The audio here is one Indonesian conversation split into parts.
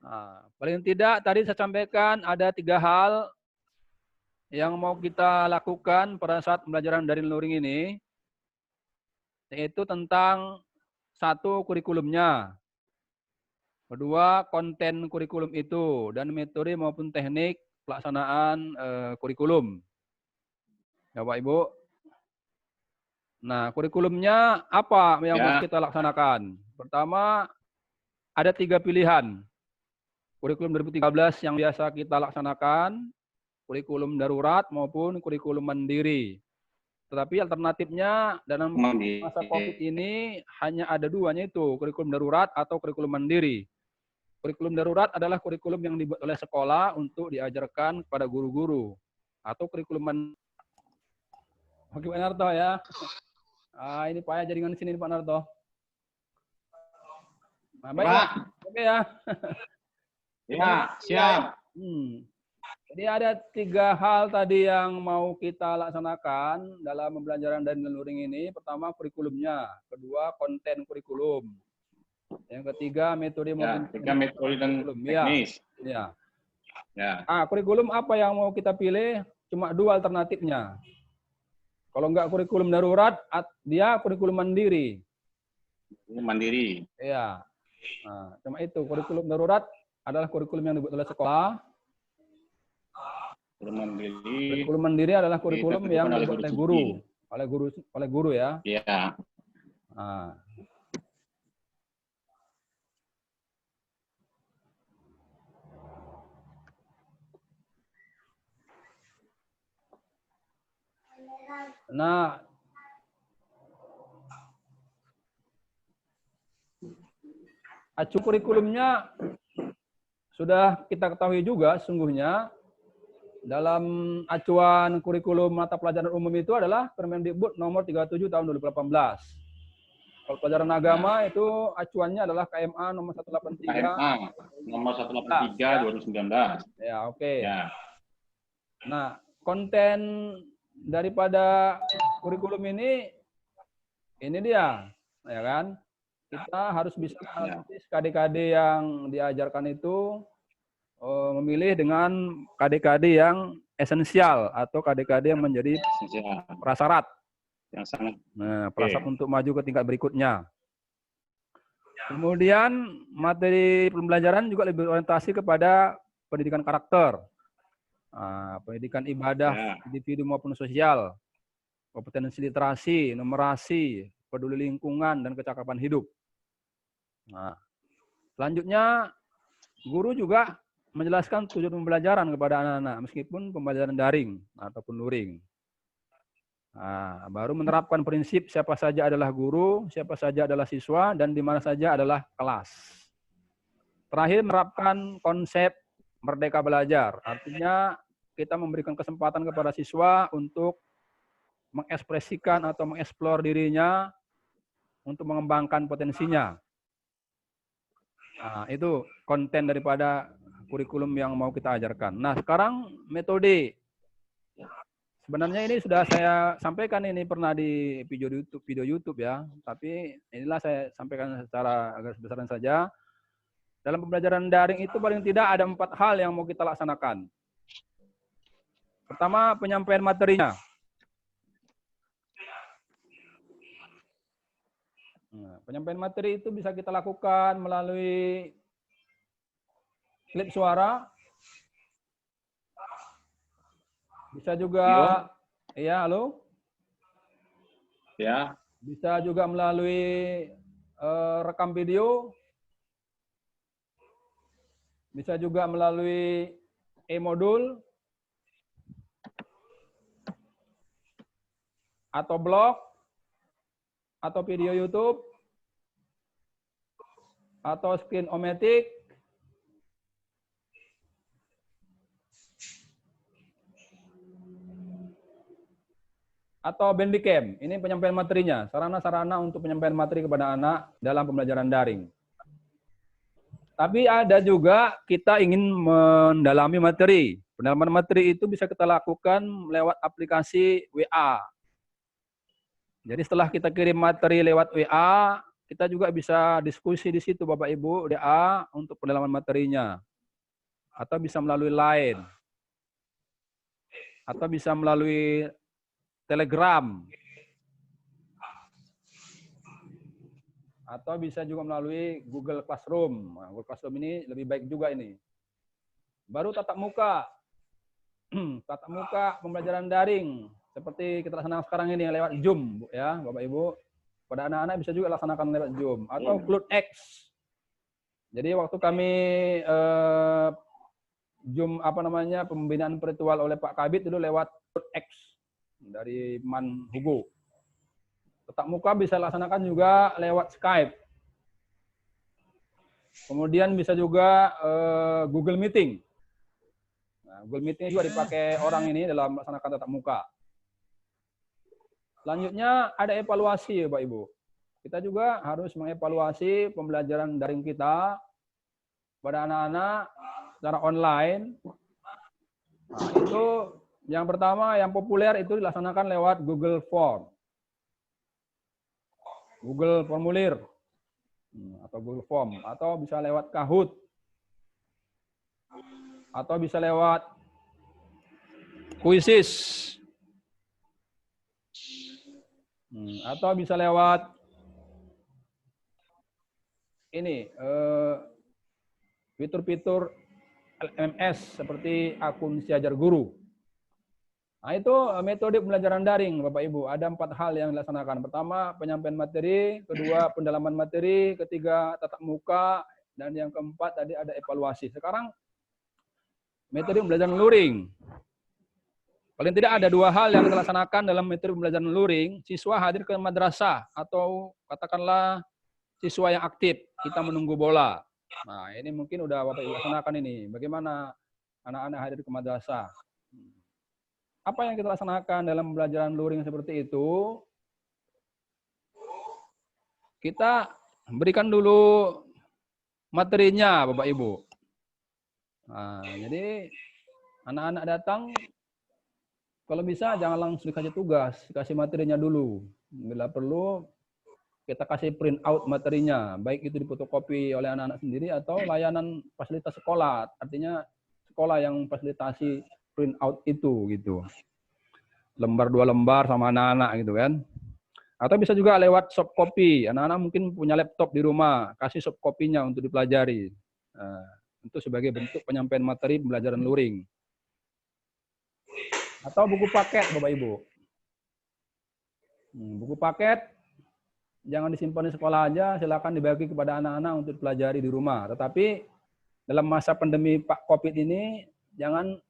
Nah, paling tidak tadi saya sampaikan ada 3 hal yang mau kita lakukan pada saat pembelajaran daring learning ini, yaitu tentang 1, kurikulumnya, kedua, konten kurikulum itu, dan metode maupun teknik pelaksanaan kurikulum. Ya Pak Ibu. Nah, kurikulumnya apa yang mau kita laksanakan? Pertama, ada 3 pilihan. Kurikulum 2013 yang biasa kita laksanakan, kurikulum darurat maupun kurikulum mandiri. Tetapi alternatifnya dalam masa COVID ini hanya ada 2, yaitu kurikulum darurat atau kurikulum mandiri. Kurikulum darurat adalah kurikulum yang dibuat oleh sekolah untuk diajarkan kepada guru-guru. Atau kurikulum mandiri. Oke Pak Narto ya. Ini Pak ya jaringan sini Pak Narto. Nah, baik Pak. Oke ya. Ya, siap. Jadi ada 3 hal tadi yang mau kita laksanakan dalam pembelajaran dan learning ini. Pertama, kurikulumnya. Kedua, konten kurikulum. Yang ketiga, metode maupun metode dan teknis. Ya. Kurikulum apa yang mau kita pilih? Cuma 2 alternatifnya. Kalau enggak kurikulum darurat, dia kurikulum mandiri. Mandiri. Iya. Nah, cuma itu. Kurikulum darurat adalah kurikulum yang dibuat oleh sekolah. Kurikulum mandiri adalah kurikulum yang dibuat oleh guru. Oleh guru ya. Iya. Nah, acu kurikulumnya sudah kita ketahui juga sesungguhnya dalam acuan kurikulum mata pelajaran umum itu adalah Permendikbud nomor 37 tahun 2018. Kalau pelajaran agama itu acuannya adalah KMA nomor 183. KMA nomor 183 2019. Ya, oke. Ya. Nah, konten daripada kurikulum ini dia, ya kan? Kita harus bisa menganalisis KD-KD yang diajarkan itu memilih dengan KD-KD yang esensial atau KD-KD yang menjadi prasyarat. Yang sangat. Nah, prasyarat untuk maju ke tingkat berikutnya. Kemudian materi pembelajaran juga lebih orientasi kepada pendidikan karakter. Pendidikan ibadah individu maupun sosial, kompetensi literasi, numerasi, peduli lingkungan, dan kecakapan hidup. Nah, selanjutnya guru juga menjelaskan tujuan pembelajaran kepada anak-anak meskipun pembelajaran daring ataupun luring. Nah, baru menerapkan prinsip siapa saja adalah guru, siapa saja adalah siswa, dan di mana saja adalah kelas. Terakhir menerapkan konsep merdeka belajar, artinya kita memberikan kesempatan kepada siswa untuk mengekspresikan atau mengeksplor dirinya untuk mengembangkan potensinya. Nah, itu konten daripada kurikulum yang mau kita ajarkan. Nah, sekarang metode. Sebenarnya ini sudah saya sampaikan, ini pernah di video YouTube ya, tapi inilah saya sampaikan secara agak besaran saja. Dalam pembelajaran daring itu paling tidak ada 4 hal yang mau kita laksanakan. Pertama, penyampaian materinya. Nah, penyampaian materi itu bisa kita lakukan melalui klip suara. Bisa juga, ya halo? Ya. Bisa juga melalui rekam video. Bisa juga melalui e-modul. Atau blog. Atau video YouTube. Atau screen-o-matic. Atau Bandicam. Ini penyampaian materinya. Sarana-sarana untuk penyampaian materi kepada anak dalam pembelajaran daring. Tapi ada juga kita ingin mendalami materi. Pendalaman materi itu bisa kita lakukan lewat aplikasi WA. Jadi setelah kita kirim materi lewat WA, kita juga bisa diskusi di situ Bapak Ibu DA untuk pendalaman materinya. Atau bisa melalui Line. Atau bisa melalui Telegram. Atau bisa juga melalui Google Classroom. Nah, Google Classroom ini lebih baik juga ini. Baru tatap muka. Tatap muka pembelajaran daring. Seperti kita laksanakan sekarang ini lewat Zoom, ya Bapak Ibu. Pada anak-anak bisa juga laksanakan lewat Zoom. Atau CloudX. Jadi waktu kami Zoom pembinaan virtual oleh Pak Kabid itu lewat CloudX dari Man Hugo. Tatap muka bisa laksanakan juga lewat Skype. Kemudian bisa juga Google Meeting. Nah, Google Meeting juga dipakai orang ini dalam melaksanakan tatap muka. Selanjutnya ada evaluasi, Bapak Ibu. Kita juga harus mengevaluasi pembelajaran daring kita pada anak-anak secara online. Nah, itu yang pertama, yang populer itu dilaksanakan lewat Google Form. Google Formulir atau Google Form, atau bisa lewat Kahoot, atau bisa lewat Quizzes, atau bisa lewat ini fitur-fitur LMS seperti akun Siajar Guru. Nah, itu metode pembelajaran daring, Bapak Ibu. Ada 4 hal yang dilaksanakan. Pertama, penyampaian materi. Kedua, pendalaman materi. Ketiga, tatap muka. Dan yang keempat, tadi ada evaluasi. Sekarang, metode pembelajaran luring. Paling tidak ada 2 hal yang dilaksanakan dalam metode pembelajaran luring. Siswa hadir ke madrasah atau katakanlah siswa yang aktif. Kita menunggu bola. Nah, ini mungkin udah Bapak Ibu laksanakan ini. Bagaimana anak-anak hadir ke madrasah. Apa yang kita laksanakan dalam pembelajaran luring seperti itu? Kita berikan dulu materinya, Bapak Ibu. Nah, jadi anak-anak datang, kalau bisa jangan langsung dikasih tugas, kasih materinya dulu. Bila perlu, kita kasih print out materinya, baik itu difotokopi oleh anak-anak sendiri atau layanan fasilitas sekolah, artinya sekolah yang fasilitasi print out itu gitu. Lembar 2 lembar sama anak-anak gitu kan. Atau bisa juga lewat soft copy. Anak-anak mungkin punya laptop di rumah, kasih soft copy-nya untuk dipelajari. Nah, itu sebagai bentuk penyampaian materi pembelajaran luring. Atau buku paket, Bapak Ibu. Buku paket jangan disimpan di sekolah aja, silakan dibagi kepada anak-anak untuk dipelajari di rumah. Tetapi dalam masa pandemi COVID ini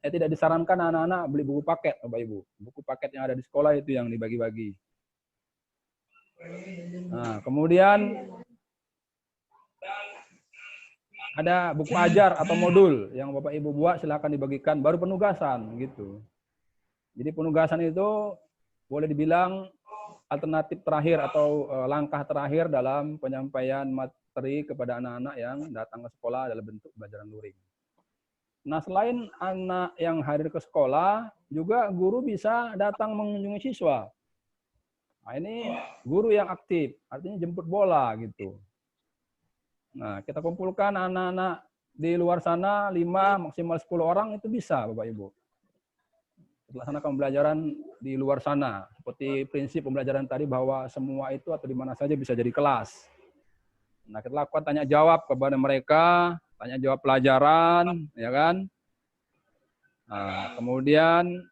tidak disarankan anak-anak beli buku paket, Bapak Ibu. Buku paket yang ada di sekolah itu yang dibagi-bagi. Nah, kemudian ada buku ajar atau modul yang Bapak Ibu buat, silakan dibagikan. Baru penugasan gitu. Jadi penugasan itu boleh dibilang alternatif terakhir atau langkah terakhir dalam penyampaian materi kepada anak-anak yang datang ke sekolah dalam bentuk pembelajaran luring. Nah, selain anak yang hadir ke sekolah, juga guru bisa datang mengunjungi siswa. Nah, ini guru yang aktif, artinya jemput bola gitu. Nah, kita kumpulkan anak-anak di luar sana 5 maksimal 10 orang itu bisa, Bapak Ibu. Laksanakan pembelajaran di luar sana. Seperti prinsip pembelajaran tadi bahwa semua itu atau di mana saja bisa jadi kelas. Nah, kita lakukan tanya jawab kepada mereka, tanya jawab pelajaran, ya kan? Nah, kemudian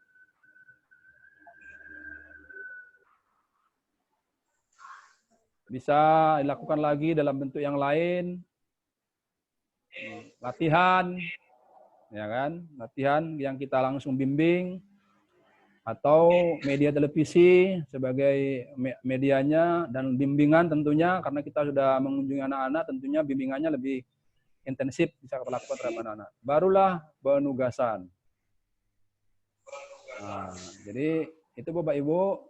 bisa dilakukan lagi dalam bentuk yang lain, latihan, ya kan? Latihan yang kita langsung bimbing, atau media televisi sebagai medianya, dan bimbingan tentunya karena kita sudah mengunjungi anak-anak, tentunya bimbingannya lebih intensif bisa kita lakukan terhadap anak-anak. Barulah penugasan. Nah, jadi itu Bapak Ibu.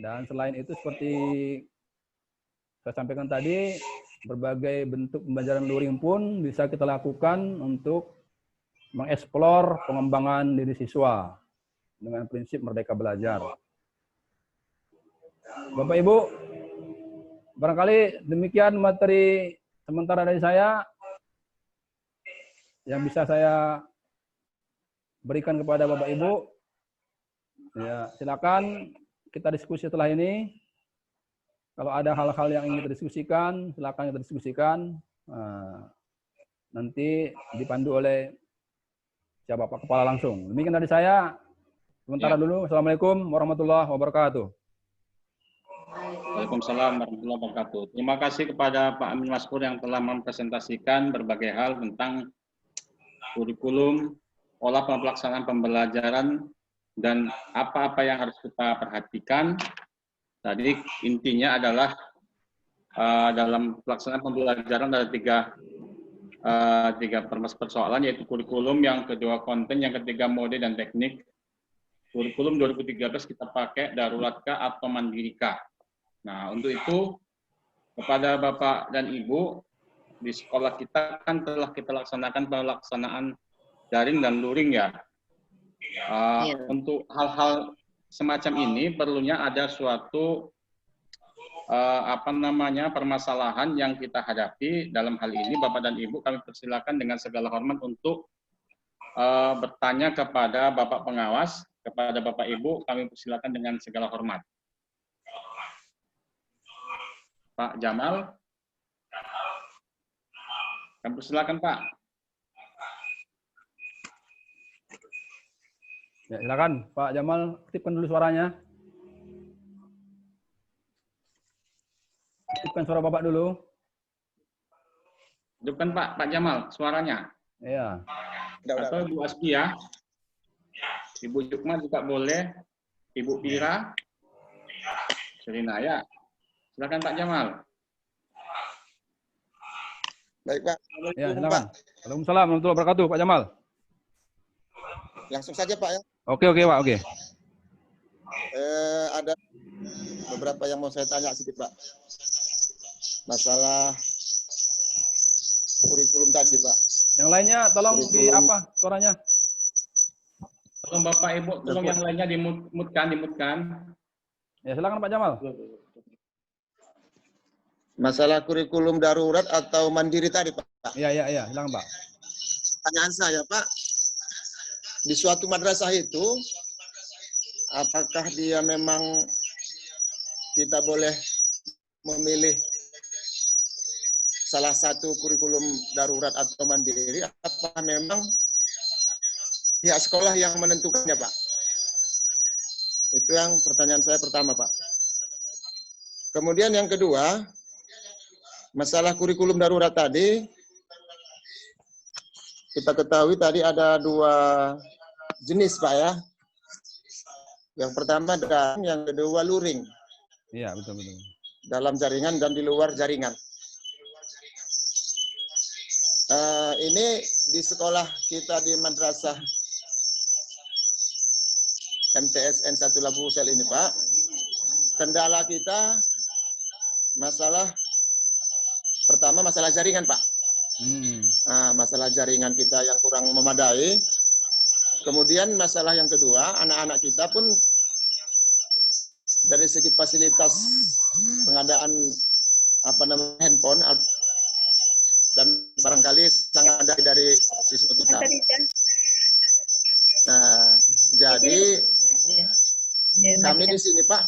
Dan selain itu seperti saya sampaikan tadi, berbagai bentuk pembelajaran luring pun bisa kita lakukan untuk mengeksplor pengembangan diri siswa dengan prinsip merdeka belajar. Bapak Ibu, barangkali demikian materi sementara dari saya yang bisa saya berikan kepada Bapak Ibu. Ya, silakan kita diskusi setelah ini. Kalau ada hal-hal yang ingin kita diskusikan, silakan kita diskusikan. Nanti dipandu oleh siapa Pak Kepala langsung. Demikian dari saya. Sementara dulu. Assalamualaikum warahmatullahi wabarakatuh. Waalaikumsalam warahmatullahi wabarakatuh. Terima kasih kepada Pak Amin Maskur yang telah mempresentasikan berbagai hal tentang kurikulum, pola pelaksanaan pembelajaran, dan apa-apa yang harus kita perhatikan. Tadi intinya adalah dalam pelaksanaan pembelajaran ada tiga persoalan, yaitu kurikulum, yang kedua konten, yang ketiga mode dan teknik. Kurikulum 2013 kita pakai daruratkah atau mandirikah. Nah, untuk itu kepada Bapak dan Ibu di sekolah kita kan telah kita laksanakan pelaksanaan daring dan luring ya. Untuk hal-hal semacam ini perlunya ada suatu permasalahan yang kita hadapi. Dalam hal ini Bapak dan Ibu kami persilakan dengan segala hormat untuk bertanya kepada Bapak pengawas, kepada Bapak Ibu kami persilakan dengan segala hormat. Pak Jamal, kami persilakan Pak. Ya, silakan Pak Jamal, aktifkan dulu suaranya. Aktifkan suara Bapak dulu. Hidupkan Pak Jamal suaranya. Iya. Atau Ibu Askia, Ibu Jukma juga boleh, Ibu Pira, Selinaya. Silakan Pak Jamal. Baik Pak. Ya, silakan. Waalaikumsalam warahmatullahi wabarakatuh, Pak Jamal. Langsung saja Pak ya. Oke Pak, oke. Ada beberapa yang mau saya tanya sedikit Pak. Masalah kurikulum tadi Pak. Yang lainnya tolong di apa suaranya? Tolong Bapak Ibu, tolong yang lainnya dimutkan. Ya, silakan Pak Jamal. Masalah kurikulum darurat atau mandiri tadi Pak. Iya, silakan Pak. Pertanyaan saya Pak, di suatu madrasah itu, apakah dia memang kita boleh memilih salah satu kurikulum darurat atau mandiri, apakah memang pihak sekolah yang menentukannya Pak? Itu yang pertanyaan saya pertama Pak. Kemudian yang kedua, masalah kurikulum darurat tadi, kita ketahui tadi ada dua jenis Pak ya. Yang pertama daring, yang kedua luring. Iya, betul. Dalam jaringan dan di luar jaringan. Ini di sekolah kita di Madrasah MTSN 1 Labu Sel ini Pak, kendala kita pertama masalah jaringan Pak. Masalah jaringan kita yang kurang memadai. Kemudian masalah yang kedua, anak-anak kita pun dari segi fasilitas pengadaan handphone dan barangkali sangat dari siswa kita. Nah, jadi kami di sini Pak,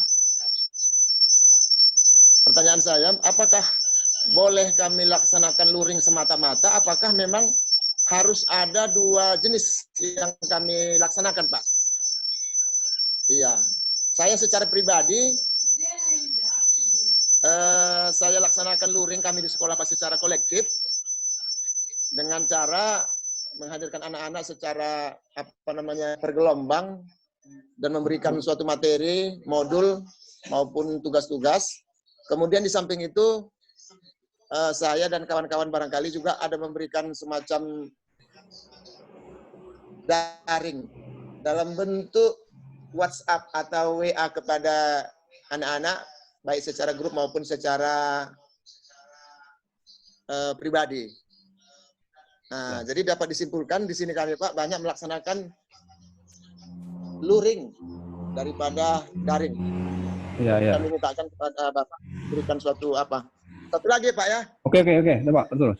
pertanyaan saya, apakah boleh kami laksanakan luring semata-mata? Apakah memang harus ada dua jenis yang kami laksanakan Pak? Iya, saya secara pribadi saya laksanakan luring kami di sekolah Pak secara kolektif dengan cara menghadirkan anak-anak secara bergelombang dan memberikan suatu materi, modul maupun tugas-tugas. Kemudian di samping itu saya dan kawan-kawan barangkali juga ada memberikan semacam daring dalam bentuk WhatsApp atau WA kepada anak-anak, baik secara grup maupun secara pribadi. Nah, jadi dapat disimpulkan di sini kami Pak banyak melaksanakan luring daripada daring. Iya. Kami mintakan kepada Bapak berikan suatu apa. Satu lagi Pak ya. Oke. Pak, terus.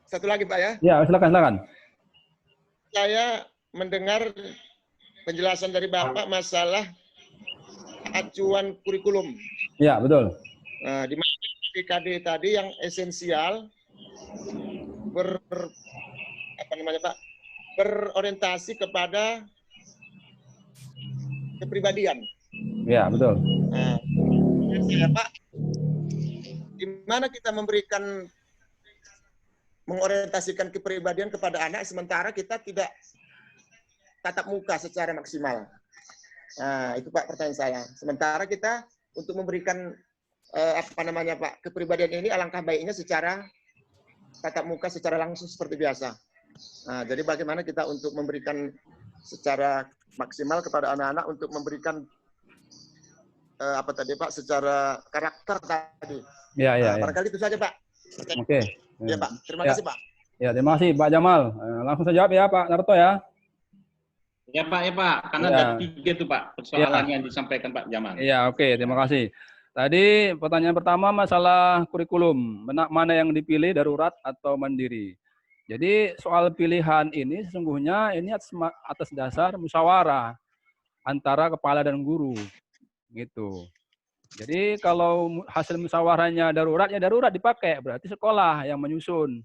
Satu lagi Pak ya. Ya, silakan. Saya mendengar penjelasan dari Bapak masalah acuan kurikulum. Ya, betul. Nah, di mana KD tadi yang esensial berorientasi kepada kepribadian. Ya, betul. Nah, saya Pak, di mana kita mengorientasikan kepribadian kepada anak sementara kita tidak tatap muka secara maksimal. Nah, itu Pak pertanyaan saya. Sementara kita untuk memberikan Pak, kepribadian ini alangkah baiknya secara tatap muka secara langsung seperti biasa. Nah, jadi bagaimana kita untuk memberikan secara maksimal kepada anak-anak untuk memberikan secara karakter tadi. Ya. Barangkali itu saja Pak. Oke. Ya Pak, terima kasih Pak. Ya, terima kasih Pak Jamal. Langsung saya jawab ya Pak Narto ya. Ya Pak, karena ada 3 tuh Pak persoalan yang disampaikan Pak Jamal. Iya, oke, terima kasih. Tadi pertanyaan pertama masalah kurikulum, mana yang dipilih darurat atau mandiri. Jadi soal pilihan ini sesungguhnya ini atas dasar musyawarah antara kepala dan guru, gitu. Jadi kalau hasil musyawarahnya darurat, ya darurat dipakai, berarti sekolah yang menyusun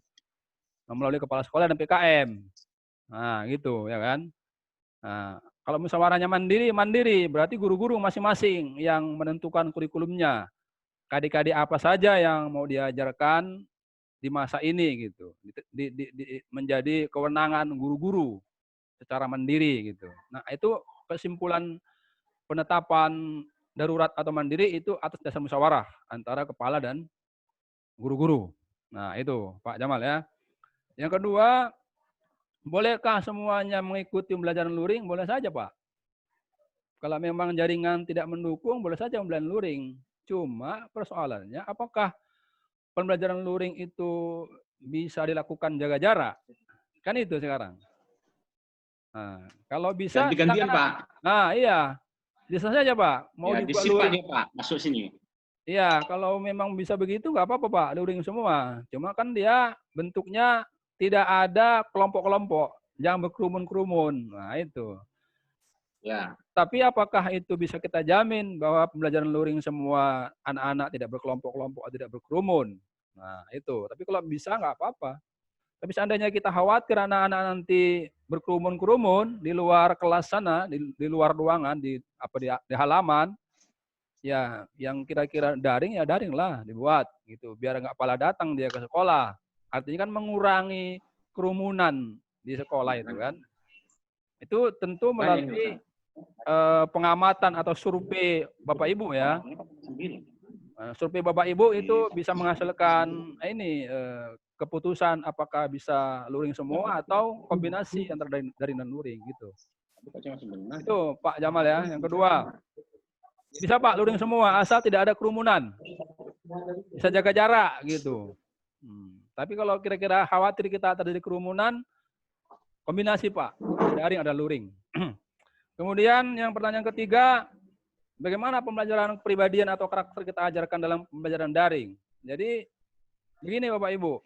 melalui kepala sekolah dan PKM. Nah, gitu ya kan. Nah, kalau musyawarahnya mandiri berarti guru-guru masing-masing yang menentukan kurikulumnya. Adik-adik apa saja yang mau diajarkan di masa ini gitu. Menjadi kewenangan guru-guru secara mandiri gitu. Nah, itu kesimpulan penetapan darurat atau mandiri itu atas dasar musyawarah antara kepala dan guru-guru. Nah, itu Pak Jamal ya. Yang kedua, bolehkah semuanya mengikuti pembelajaran luring? Boleh saja, Pak. Kalau memang jaringan tidak mendukung, boleh saja pembelajaran luring. Cuma persoalannya, apakah pembelajaran luring itu bisa dilakukan jaga jarak? Kan itu sekarang. Nah, kalau bisa, ganti-gantian Pak. Nah, iya. Bisa saja, Pak. Mau ya, dibuat luring luring. Ya, Pak, masuk sini. Iya, kalau memang bisa begitu nggak apa-apa, Pak. Luring semua. Cuma kan dia bentuknya tidak ada kelompok-kelompok, jangan berkerumun-kerumun. Nah, itu. Ya. Tapi apakah itu bisa kita jamin bahwa pembelajaran luring semua anak-anak tidak berkelompok-kelompok, tidak berkerumun? Nah, itu. Tapi kalau bisa nggak apa-apa. Tapi seandainya kita khawatir anak-anak nanti berkerumun-kerumun di luar kelas sana, di luar ruangan, di halaman, ya yang kira-kira daring ya daring lah dibuat gitu. Biar nggak pala datang dia ke sekolah. Artinya kan mengurangi kerumunan di sekolah itu kan. Itu tentu melalui pengamatan atau survei Bapak Ibu ya. Survei Bapak Ibu itu bisa menghasilkan keputusan apakah bisa luring semua atau kombinasi antara daring dan luring gitu. Itu Pak Jamal ya. Yang kedua, bisa Pak luring semua asal tidak ada kerumunan. Bisa jaga jarak gitu. Tapi kalau kira-kira khawatir kita terjadi kerumunan, kombinasi Pak, daring ada luring. Kemudian yang pertanyaan ketiga, bagaimana pembelajaran kepribadian atau karakter kita ajarkan dalam pembelajaran daring? Jadi begini Bapak Ibu,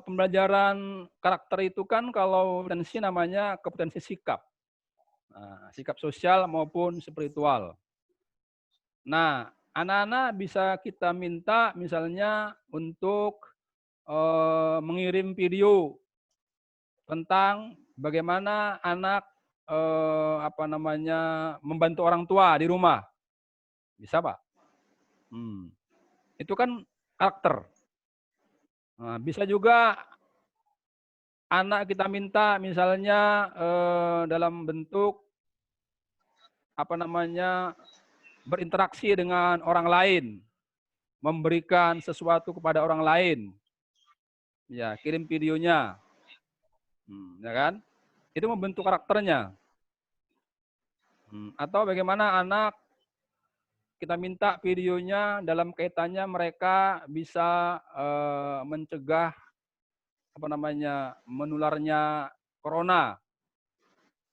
pembelajaran karakter itu kan kalau kompetensi namanya kompetensi sikap. Nah, sikap sosial maupun spiritual. Nah, anak-anak bisa kita minta misalnya untuk mengirim video tentang bagaimana anak membantu orang tua di rumah. Bisa, Pak? Itu kan karakter. Nah, bisa juga anak kita minta misalnya dalam bentuk berinteraksi dengan orang lain, memberikan sesuatu kepada orang lain. Ya, kirim videonya. Ya kan? Itu membentuk karakternya. Atau bagaimana anak kita minta videonya dalam kaitannya mereka bisa mencegah menularnya corona.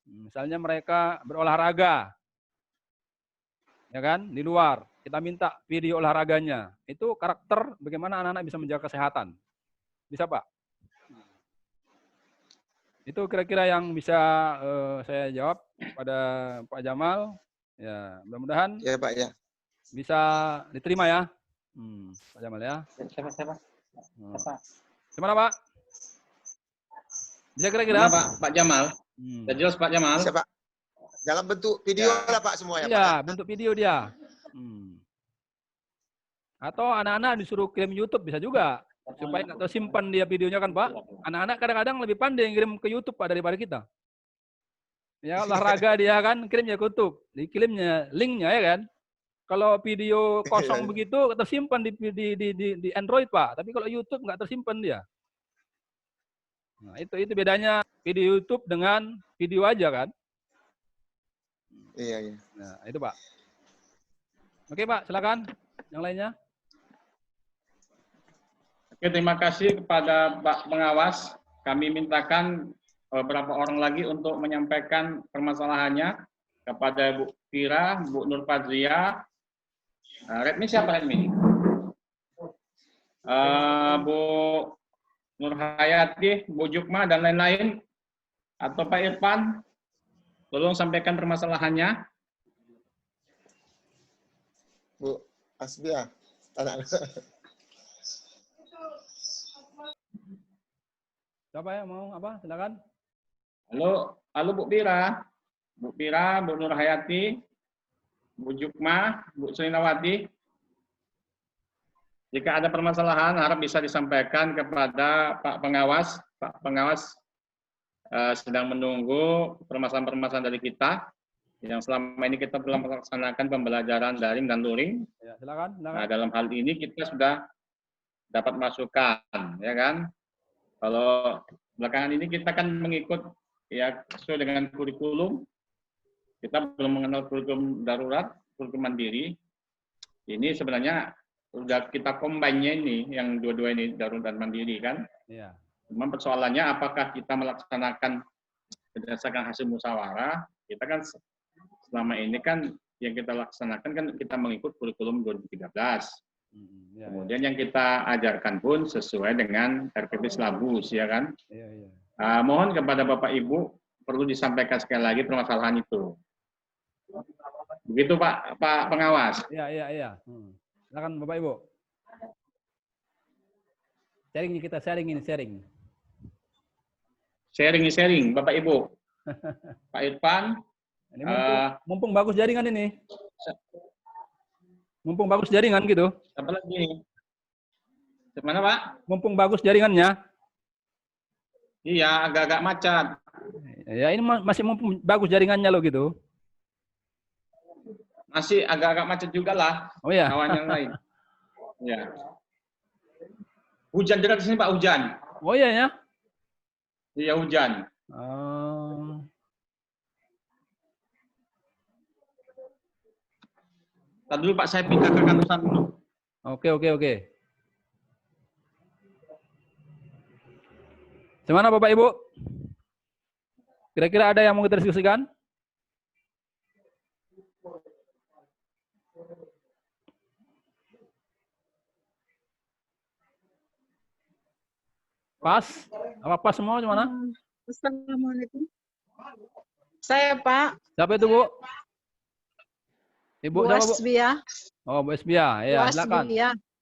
Misalnya mereka berolahraga. ya kan? Di luar. Kita minta video olahraganya. Itu karakter bagaimana anak-anak bisa menjaga kesehatan. Bisa, Pak? Itu kira-kira yang bisa saya jawab pada Pak Jamal. Ya, mudah-mudahan Ya Pak ya. bisa diterima ya, Pak Jamal ya. Siapa? Gimana Pak? Bisa kira-kira? Mana Pak Jamal? Sudah jelas Pak Jamal? Siapa? Dalam bentuk video lah Pak semua ya Pak. Iya, Ya? bentuk video dia. Atau anak-anak disuruh kirim YouTube bisa juga. Supaya nggak tersimpan dia videonya kan Pak. Anak-anak kadang-kadang lebih pandai ngirim ke YouTube Pak daripada kita. Ya olahraga dia kan kirimnya ke YouTube. Dikirimnya linknya ya kan. Kalau video kosong begitu tersimpan di Android Pak. Tapi kalau YouTube nggak tersimpan dia. Nah, itu bedanya video YouTube dengan video aja kan. Iya. Nah, itu Pak. Oke Pak, silakan. Yang lainnya. Oke, terima kasih kepada Pak Pengawas. Kami mintakan beberapa orang lagi untuk menyampaikan permasalahannya kepada Bu Fira, Bu Nur Fadria. Redmi siapa Redmi? Bu Nur Hayati, Bu Jukma, dan lain-lain. Atau Pak Irfan, tolong sampaikan permasalahannya. Bu Asbia. Siapa yang mau apa? Silakan. Halo Bu Fira, Bu Nur Hayati, Bu Jukma, Bu Sulinawati. Jika ada permasalahan, harap bisa disampaikan kepada Pak Pengawas. Pak Pengawas sedang menunggu permasalahan-permasalahan dari kita. Yang selama ini kita telah melaksanakan pembelajaran daring dan luring. Ya, silakan. Nah, dalam hal ini kita sudah dapat masukan, ya kan? Kalau belakangan ini kita kan mengikut ya sesuai dengan kurikulum. Kita belum mengenal kurikulum darurat, kurikulum mandiri. Ini sebenarnya sudah kita combine-nya ini, yang dua-dua ini darurat dan mandiri kan. Iya. Cuma persoalannya apakah kita melaksanakan berdasarkan hasil musyawarah? Kita kan selama ini kan yang kita laksanakan kan kita mengikut kurikulum 2013. Kemudian yang kita ajarkan pun sesuai dengan RPP Silabus, ya kan? Iya. Mohon kepada Bapak Ibu perlu disampaikan sekali lagi permasalahan itu. Begitu Pak Pengawas. Iya. Silakan Bapak Ibu. Sharing. Sharing Bapak Ibu. Pak Irfan. Ini mumpung bagus jaringan ini. Mumpung bagus jaringan gitu. Apa lagi? Mana Pak? Mumpung bagus jaringannya. Iya, agak-agak macet. Ya ini masih mumpung bagus jaringannya loh gitu. Masih agak-agak macet juga lah. Oh ya. Kawan yang lain. Ya. Hujan dekat sini Pak, hujan. Oh iya ya. Iya hujan. Tadi dulu Pak, saya pindah ke kantor dulu. Oke. Gimana Bapak Ibu? Kira-kira ada yang mau kita diskusikan? Pas? Apa pas semua gimana? Assalamualaikum. Saya Pak. Siapa itu Bu? Ibu Bu siapa Bu? Asbia. Oh Bu Asbia, ya silakan.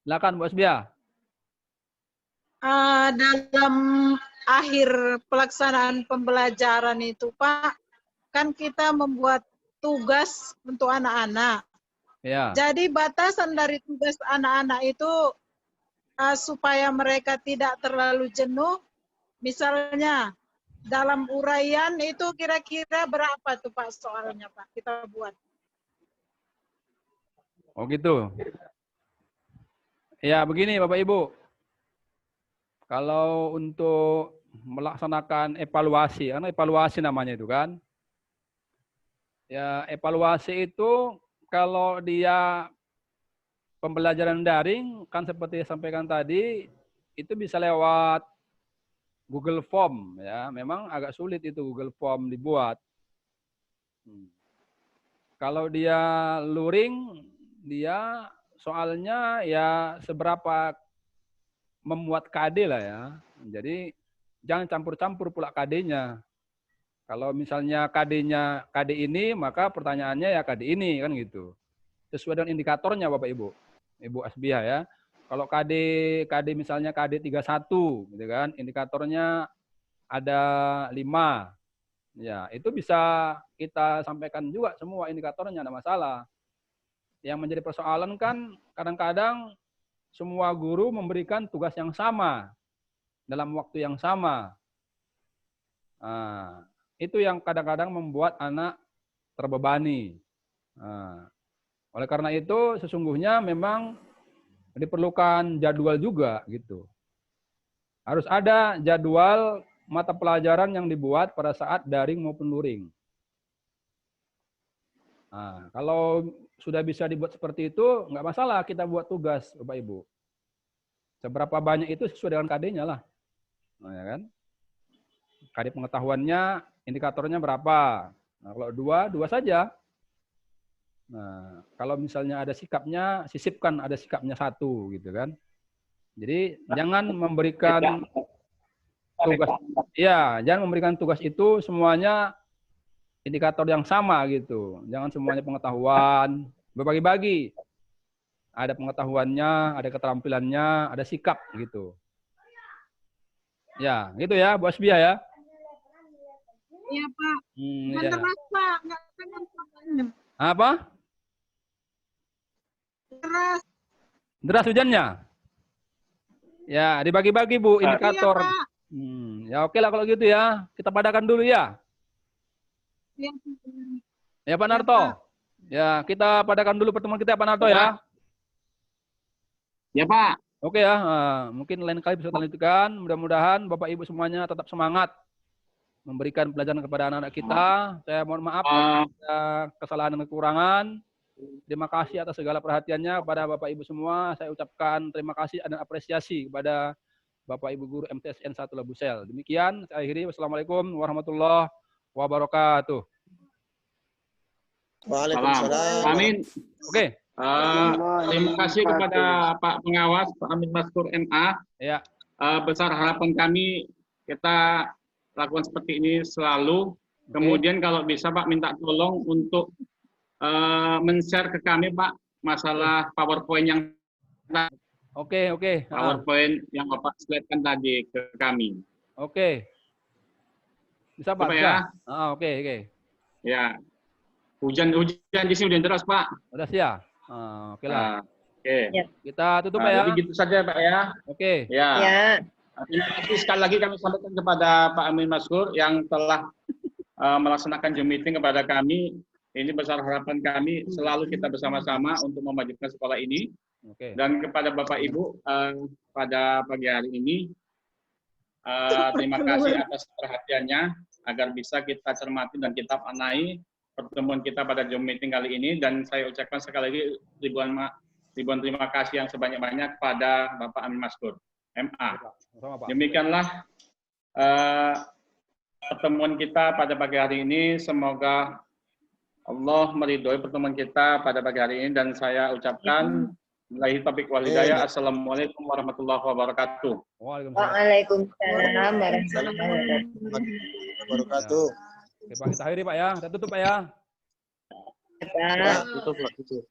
Silakan Bu Asbia. Dalam akhir pelaksanaan pembelajaran itu Pak, kan kita membuat tugas untuk anak-anak. Ya. Jadi batasan dari tugas anak-anak itu supaya mereka tidak terlalu jenuh, misalnya dalam uraian itu kira-kira berapa tuh Pak soalnya Pak kita buat? Oh gitu. Ya begini Bapak Ibu. Kalau untuk melaksanakan evaluasi, karena evaluasi namanya itu kan. Ya evaluasi itu kalau dia pembelajaran daring kan seperti sampaikan tadi itu bisa lewat Google Form ya. Memang agak sulit itu Google Form dibuat. Kalau dia luring, dia soalnya ya seberapa memuat KD lah ya. Jadi jangan campur-campur pula KD-nya. Kalau misalnya KD-nya KD ini, maka pertanyaannya ya KD ini kan gitu. Sesuai dengan indikatornya Bapak Ibu. Ibu Asbiah ya. Kalau KD misalnya KD 31 gitu kan, indikatornya ada 5. Ya, itu bisa kita sampaikan juga semua indikatornya, ada masalah. Yang menjadi persoalan kan kadang-kadang semua guru memberikan tugas yang sama dalam waktu yang sama. Nah, itu yang kadang-kadang membuat anak terbebani. Nah, oleh karena itu sesungguhnya memang diperlukan jadwal juga gitu. Harus ada jadwal mata pelajaran yang dibuat pada saat daring maupun luring. Nah, kalau sudah bisa dibuat seperti itu, nggak masalah kita buat tugas, Bapak Ibu. Seberapa banyak itu sesuai dengan KD-nya lah. Nah, ya kan? KD pengetahuannya, indikatornya berapa. Nah, kalau dua saja. Nah, kalau misalnya ada sikapnya, sisipkan ada sikapnya 1, gitu kan. Jadi jangan memberikan tugas, ya, jangan memberikan tugas itu semuanya indikator yang sama gitu. Jangan semuanya pengetahuan, berbagi-bagi. Ada pengetahuannya, ada keterampilannya, ada sikap gitu. Ya, gitu ya, Bu Asbiah ya. Iya Pak. Ya. Deras Pak, nggak pengen Pak. Apa? Deras. Deras hujannya? Ya, dibagi-bagi Bu indikator. Iya, Pak. Ya oke lah kalau gitu ya. Kita padakan dulu ya. Iya, Ya Pak Narto. Ya, kita padakan dulu pertemuan kita Pak Narto ya. Ya Pak. Oke ya, mungkin lain kali bisa lanjutkan. Mudah-mudahan Bapak Ibu semuanya tetap semangat memberikan pelajaran kepada anak-anak kita. Saya mohon maaf ada kesalahan dan kekurangan. Terima kasih atas segala perhatiannya kepada Bapak Ibu semua. Saya ucapkan terima kasih dan apresiasi kepada Bapak Ibu Guru MTSN 1 Labusel. Demikian saya akhiri. Wassalamualaikum warahmatullahi wabarakatuh. Waalaikumsalam. Amin. Oke. Terima kasih kepada Pak Pengawas, Pak Amin Maskur MA. Ya. Besar harapan kami kita lakukan seperti ini selalu. Kemudian kalau bisa Pak minta tolong untuk men-share ke kami Pak masalah PowerPoint yang Oke. PowerPoint yang Bapak slide-kan tadi ke kami. Oke. Bisa Pak? Bisa? Ya? Oke. Ya. Hujan di sini udah deras Pak. Udah siap? Oke lah. Oke. Kita tutup ya. Jadi gitu saja Pak ya. Oke. Ya. Terima kasih sekali lagi kami sampaikan kepada Pak Amin Maskur yang telah melaksanakan Zoom meeting kepada kami. Ini besar harapan kami selalu kita bersama-sama untuk memajukan sekolah ini. Oke. Dan kepada Bapak Ibu pada pagi hari ini, terima kasih atas perhatiannya agar bisa kita cermati dan kita panai pertemuan kita pada Zoom meeting kali ini. Dan saya ucapkan sekali lagi ribuan terima kasih yang sebanyak-banyak pada Bapak Amin Maskur MA. Demikianlah pertemuan kita pada pagi hari ini. Semoga Allah meridhoi pertemuan kita pada pagi hari ini, dan saya ucapkan billahi taufiq wal hidayah. Assalamualaikum warahmatullahi wabarakatuh. Waalaikumsalam warahmatullahi Wabarakatuh. Oke, Pak, kita akhiri Pak ya. Kita tutup Pak ya. wabarakatuh. Tutup.